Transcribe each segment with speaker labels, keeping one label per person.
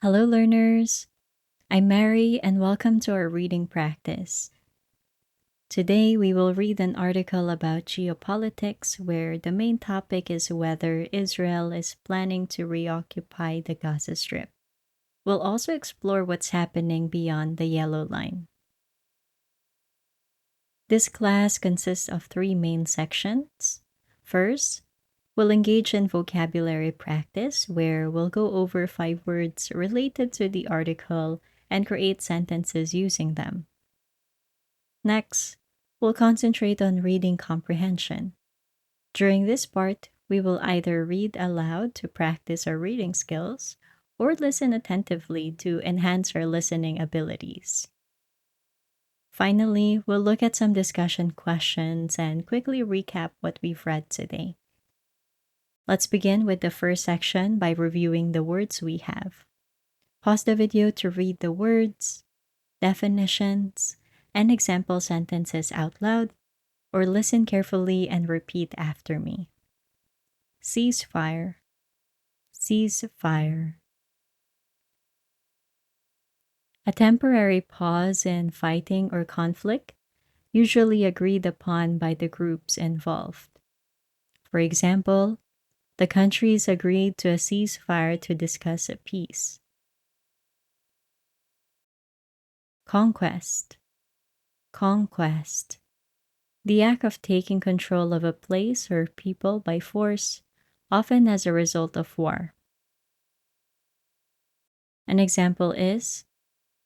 Speaker 1: Hello, learners. I'm Mary, and welcome to our reading practice. Today, we will read an article about geopolitics where the main topic is whether Israel is planning to reoccupy the Gaza Strip. We'll also explore what's happening beyond the yellow line. This class consists of three main sections. First, we'll engage in vocabulary practice, where we'll go over 5 words related to the article and create sentences using them. Next, we'll concentrate on reading comprehension. During this part, we will either read aloud to practice our reading skills or listen attentively to enhance our listening abilities. Finally, we'll look at some discussion questions and quickly recap what we've read today. Let's begin with the first section by reviewing the words we have. Pause the video to read the words, definitions, and example sentences out loud, or listen carefully and repeat after me. Ceasefire, ceasefire. A temporary pause in fighting or conflict, usually agreed upon by the groups involved. For example, the countries agreed to a ceasefire to discuss a peace. Conquest, conquest. The act of taking control of a place or people by force, often as a result of war. An example is,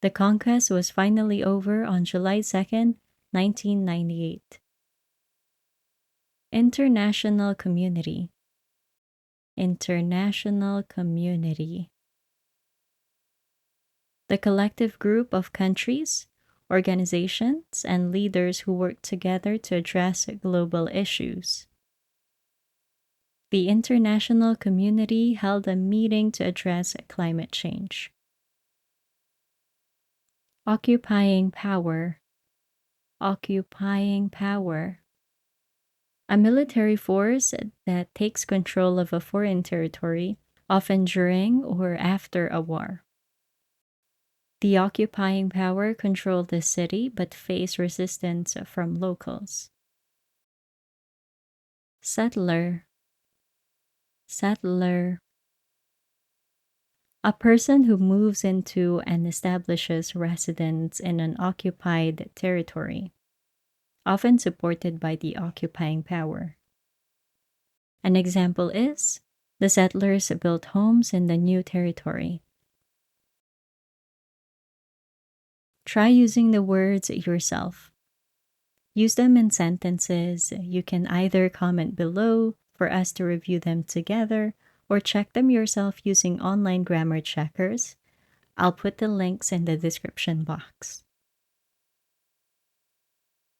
Speaker 1: the conquest was finally over on July 2nd, 1998. International community. International community. The collective group of countries, organizations, and leaders who work together to address global issues. The international community held a meeting to address climate change. Occupying power. Occupying power. A military force that takes control of a foreign territory, often during or after a war. The occupying power controlled the city but faced resistance from locals. Settler. Settler. A person who moves into and establishes residence in an occupied territory, often supported by the occupying power. An example is, the settlers built homes in the new territory. Try using the words yourself. Use them in sentences. You can either comment below for us to review them together or check them yourself using online grammar checkers. I'll put the links in the description box.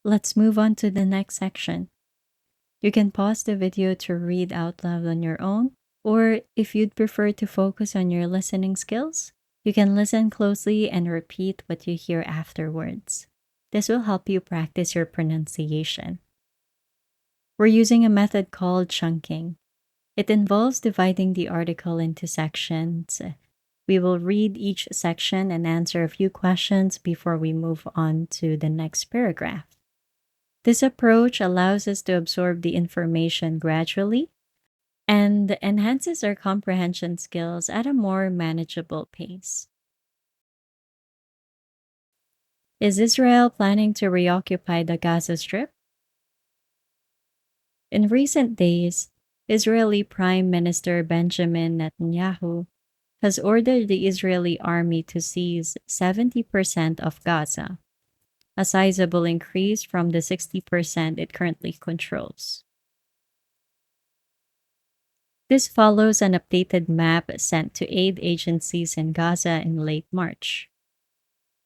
Speaker 1: Let's move on to the next section. You can pause the video to read out loud on your own, or if you'd prefer to focus on your listening skills, you can listen closely and repeat what you hear afterwards. This will help you practice your pronunciation. We're using a method called chunking. It involves dividing the article into sections. We will read each section and answer a few questions before we move on to the next paragraph. This approach allows us to absorb the information gradually and enhances our comprehension skills at a more manageable pace. Is Israel planning to reoccupy the Gaza Strip? In recent days, Israeli Prime Minister Benjamin Netanyahu has ordered the Israeli army to seize 70% of Gaza, a sizable increase from the 60% it currently controls. This follows an updated map sent to aid agencies in Gaza in late March.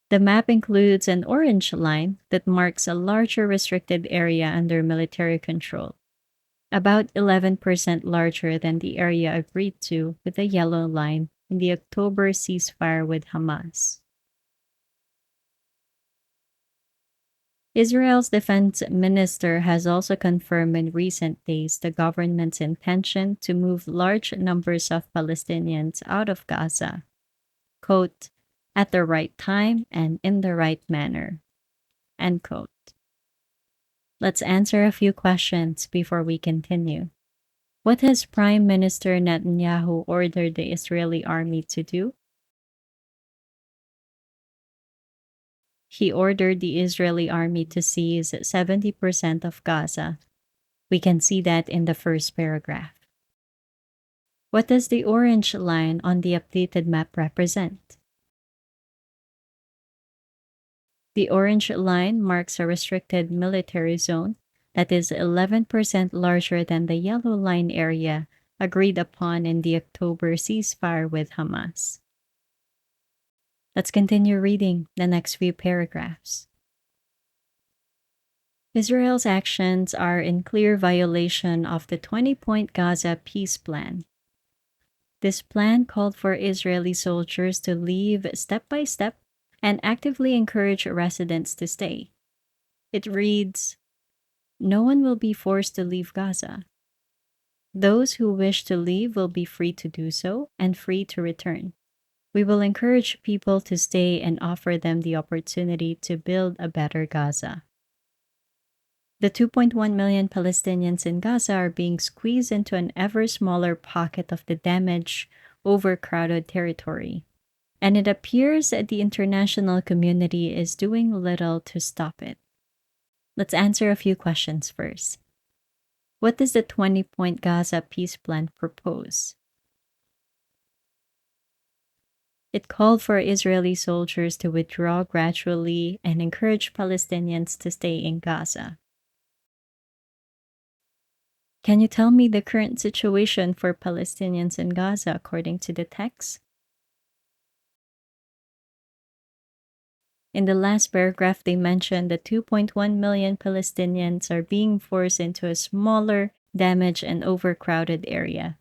Speaker 1: The map includes an orange line that marks a larger restricted area under military control, about 11% larger than the area agreed to with the yellow line in the October ceasefire with Hamas. Israel's defense minister has also confirmed in recent days the government's intention to move large numbers of Palestinians out of Gaza, quote, at the right time and in the right manner, end quote. Let's answer a few questions before we continue. What has Prime Minister Netanyahu ordered the Israeli army to do? He ordered the Israeli army to seize 70% of Gaza. We can see that in the first paragraph. What does the orange line on the updated map represent? The orange line marks a restricted military zone that is 11% larger than the yellow line area agreed upon in the October ceasefire with Hamas. Let's continue reading the next few paragraphs. Israel's actions are in clear violation of the 20-point Gaza peace plan. This plan called for Israeli soldiers to leave step by step and actively encourage residents to stay. It reads, "No one will be forced to leave Gaza. Those who wish to leave will be free to do so and free to return. We will encourage people to stay and offer them the opportunity to build a better Gaza." The 2.1 million Palestinians in Gaza are being squeezed into an ever smaller pocket of the damaged, overcrowded territory. And it appears that the international community is doing little to stop it. Let's answer a few questions first. What does the 20-point Gaza peace plan propose? It called for Israeli soldiers to withdraw gradually and encourage Palestinians to stay in Gaza. Can you tell me the current situation for Palestinians in Gaza according to the text? In the last paragraph, they mentioned that 2.1 million Palestinians are being forced into a smaller, damaged, and overcrowded area.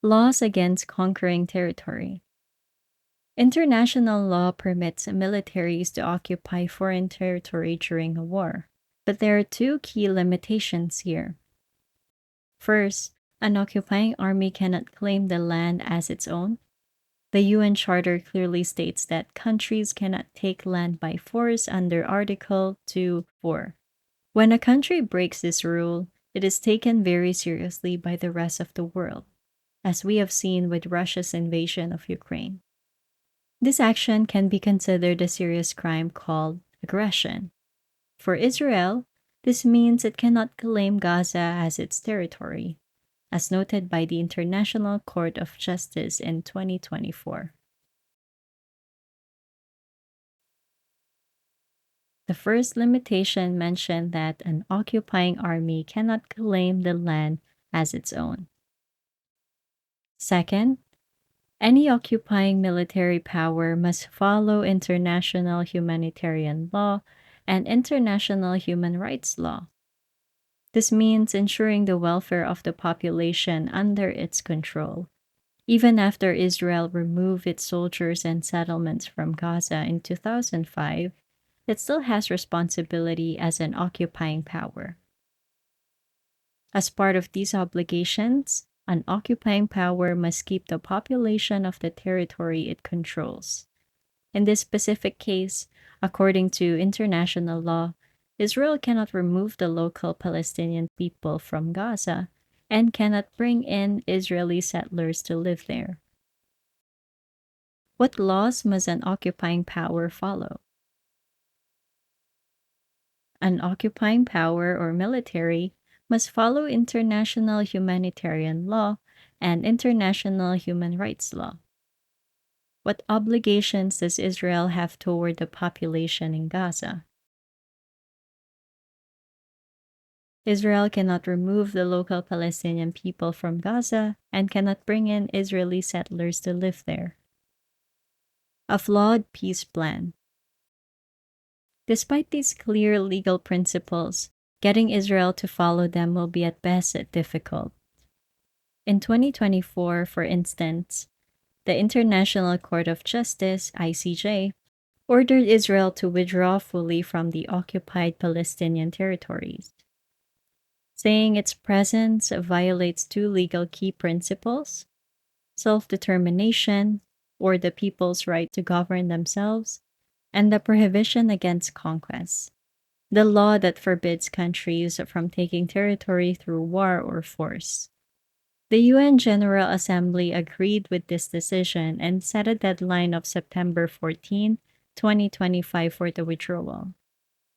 Speaker 1: Laws against conquering territory. International law permits militaries to occupy foreign territory during a war, but there are two key limitations here. First, an occupying army cannot claim the land as its own. The UN Charter clearly states that countries cannot take land by force under Article 2.4. When a country breaks this rule, it is taken very seriously by the rest of the world, as we have seen with Russia's invasion of Ukraine. This action can be considered a serious crime called aggression. For Israel, this means it cannot claim Gaza as its territory, as noted by the International Court of Justice in 2024. The first limitation mentioned that an occupying army cannot claim the land as its own. Second, any occupying military power must follow international humanitarian law and international human rights law. This means ensuring the welfare of the population under its control. Even after Israel removed its soldiers and settlements from Gaza in 2005, it still has responsibility as an occupying power. As part of these obligations, an occupying power must keep the population of the territory it controls. In this specific case, according to international law, Israel cannot remove the local Palestinian people from Gaza and cannot bring in Israeli settlers to live there. What laws must an occupying power follow? An occupying power or military must follow international humanitarian law and international human rights law. What obligations does Israel have toward the population in Gaza? Israel cannot remove the local Palestinian people from Gaza and cannot bring in Israeli settlers to live there. A flawed peace plan. Despite these clear legal principles, getting Israel to follow them will be at best difficult. In 2024, for instance, the International Court of Justice, ICJ, ordered Israel to withdraw fully from the occupied Palestinian territories, saying its presence violates two legal key principles: self-determination or the people's right to govern themselves, and the prohibition against conquest, the law that forbids countries from taking territory through war or force. The UN General Assembly agreed with this decision and set a deadline of September 14, 2025 for the withdrawal.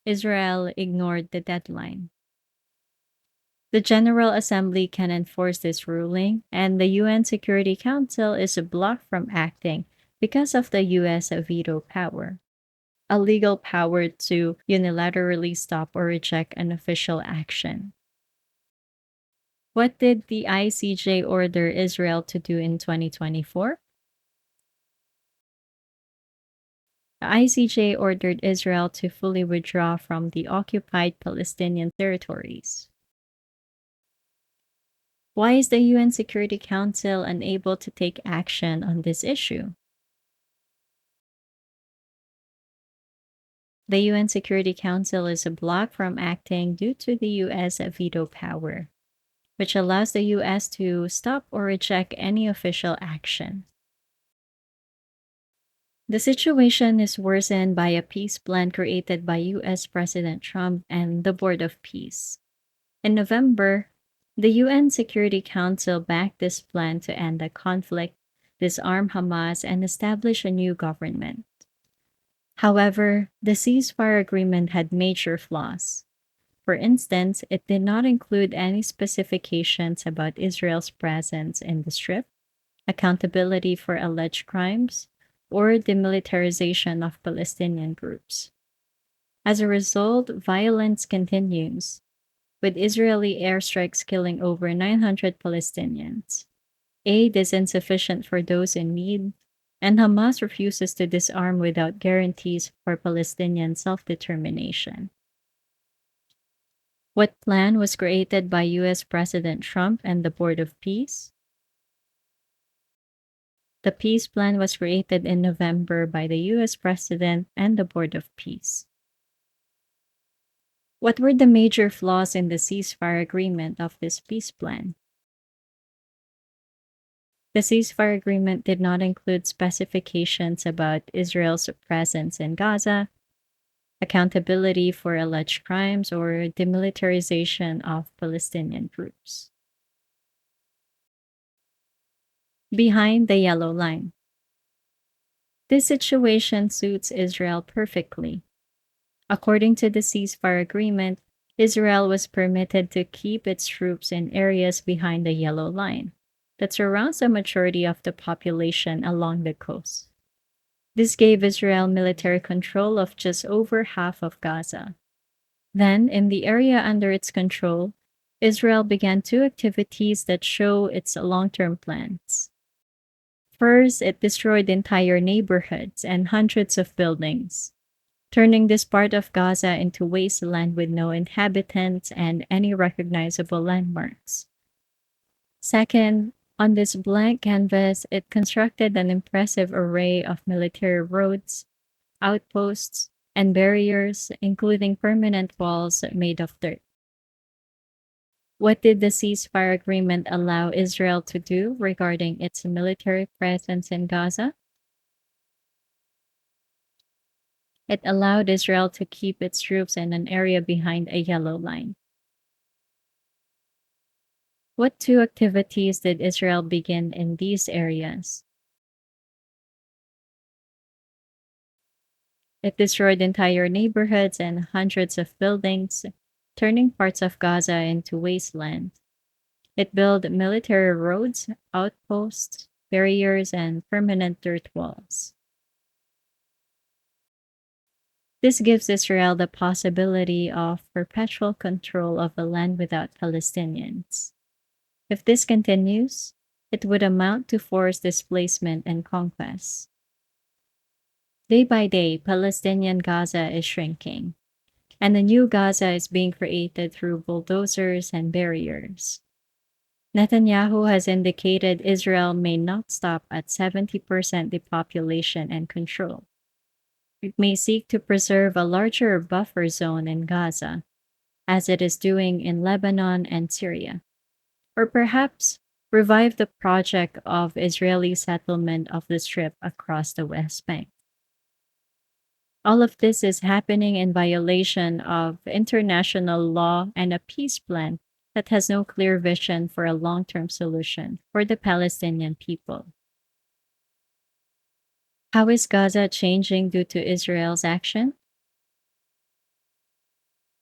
Speaker 1: Israel ignored the deadline. The General Assembly can enforce this ruling, and the UN Security Council is blocked from acting because of the US veto power, a legal power to unilaterally stop or reject an official action. What did the ICJ order Israel to do in 2024? The ICJ ordered Israel to fully withdraw from the occupied Palestinian territories. Why is the UN Security Council unable to take action on this issue? The UN Security Council is blocked from acting due to the US veto power, which allows the US to stop or reject any official action. The situation is worsened by a peace plan created by US President Trump and the Board of Peace. In November, the UN Security Council backed this plan to end the conflict, disarm Hamas, and establish a new government. However, the ceasefire agreement had major flaws. For instance, it did not include any specifications about Israel's presence in the Strip, accountability for alleged crimes, or demilitarization of Palestinian groups. As a result, violence continues, with Israeli airstrikes killing over 900 Palestinians. Aid is insufficient for those in need, and Hamas refuses to disarm without guarantees for Palestinian self determination. What plan was created by US President Trump and the Board of Peace? The peace plan was created in November by the US President and the Board of Peace. What were the major flaws in the ceasefire agreement of this peace plan? The ceasefire agreement did not include specifications about Israel's presence in Gaza, accountability for alleged crimes, or demilitarization of Palestinian groups. Behind the yellow line. This situation suits Israel perfectly. According to the ceasefire agreement, Israel was permitted to keep its troops in areas behind the yellow line that surrounds a majority of the population along the coast. This gave Israel military control of just over half of Gaza. Then, in the area under its control, Israel began two activities that show its long term plans. First, it destroyed entire neighborhoods and hundreds of buildings, turning this part of Gaza into wasteland with no inhabitants and any recognizable landmarks. Second, on this blank canvas, it constructed an impressive array of military roads, outposts, and barriers, including permanent walls made of dirt. What did the ceasefire agreement allow Israel to do regarding its military presence in Gaza? It allowed Israel to keep its troops in an area behind a yellow line. What two activities did Israel begin in these areas? It destroyed entire neighborhoods and hundreds of buildings, turning parts of Gaza into wasteland. It built military roads, outposts, barriers, and permanent dirt walls. This gives Israel the possibility of perpetual control of a land without Palestinians. If this continues, it would amount to forced displacement and conquest. Day by day, Palestinian Gaza is shrinking, and a new Gaza is being created through bulldozers and barriers. Netanyahu has indicated Israel may not stop at 70% depopulation and control. It may seek to preserve a larger buffer zone in Gaza, as it is doing in Lebanon and Syria. Or perhaps revive the project of Israeli settlement of the Strip across the West Bank. All of this is happening in violation of international law and a peace plan that has no clear vision for a long term solution for the Palestinian people. How is Gaza changing due to Israel's action?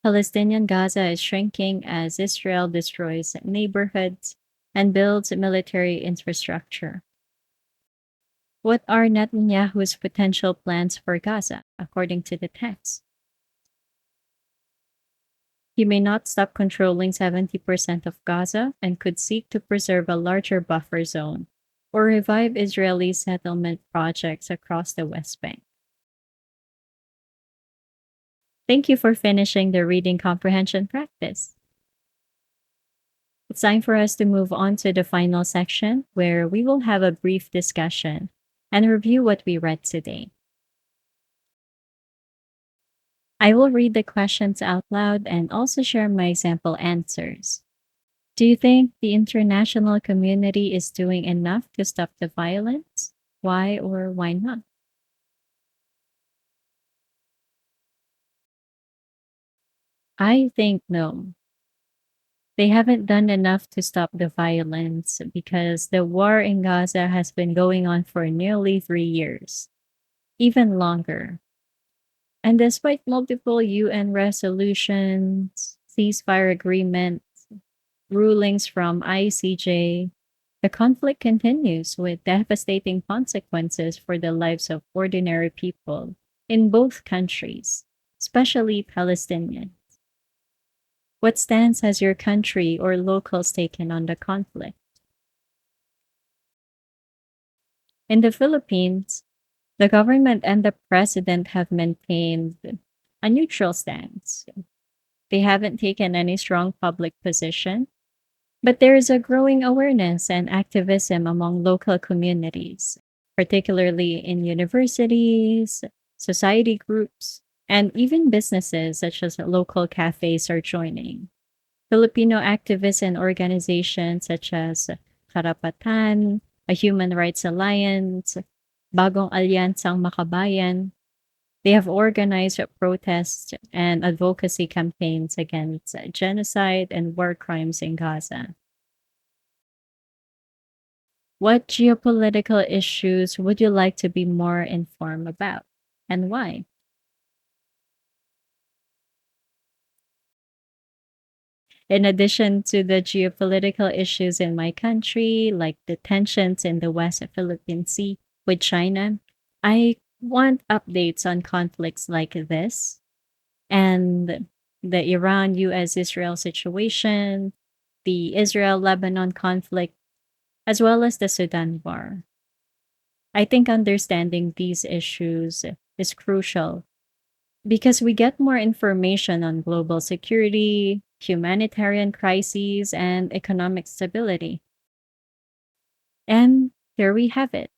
Speaker 1: Palestinian Gaza is shrinking as Israel destroys neighborhoods and builds military infrastructure. What are Netanyahu's potential plans for Gaza, according to the text? He may not stop controlling 70% of Gaza and could seek to preserve a larger buffer zone or revive Israeli settlement projects across the West Bank. Thank you for finishing the reading comprehension practice. It's time for us to move on to the final section where we will have a brief discussion and review what we read today. I will read the questions out loud and also share my example answers. Do you think the international community is doing enough to stop the violence? Why or why not? I think no. They haven't done enough to stop the violence because the war in Gaza has been going on for nearly 3 years, even longer. And despite multiple UN resolutions, ceasefire agreements, rulings from ICJ, the conflict continues with devastating consequences for the lives of ordinary people in both countries, especially Palestinians. What stance has your country or locals taken on the conflict? In the Philippines, the government and the president have maintained a neutral stance. They haven't taken any strong public position, but there is a growing awareness and activism among local communities, particularly in universities, society groups, and even businesses such as local cafes are joining. Filipino activists and organizations such as Karapatan, a Human Rights Alliance, Bagong Alyansang Makabayan, they have organized protests and advocacy campaigns against genocide and war crimes in Gaza. What geopolitical issues would you like to be more informed about, and why? In addition to the geopolitical issues in my country, like the tensions in the West Philippine Sea with China, I want updates on conflicts like this and the Iran US Israel situation, the Israel Lebanon conflict, as well as the Sudan war. I think understanding these issues is crucial because we get more information on global security, humanitarian crises, and economic stability. And there we have it.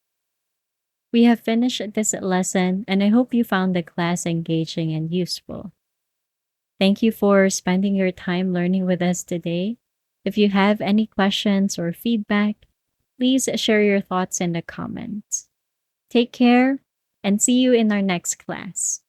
Speaker 1: We have finished this lesson, and I hope you found the class engaging and useful. Thank you for spending your time learning with us today. If you have any questions or feedback, please share your thoughts in the comments. Take care and see you in our next class.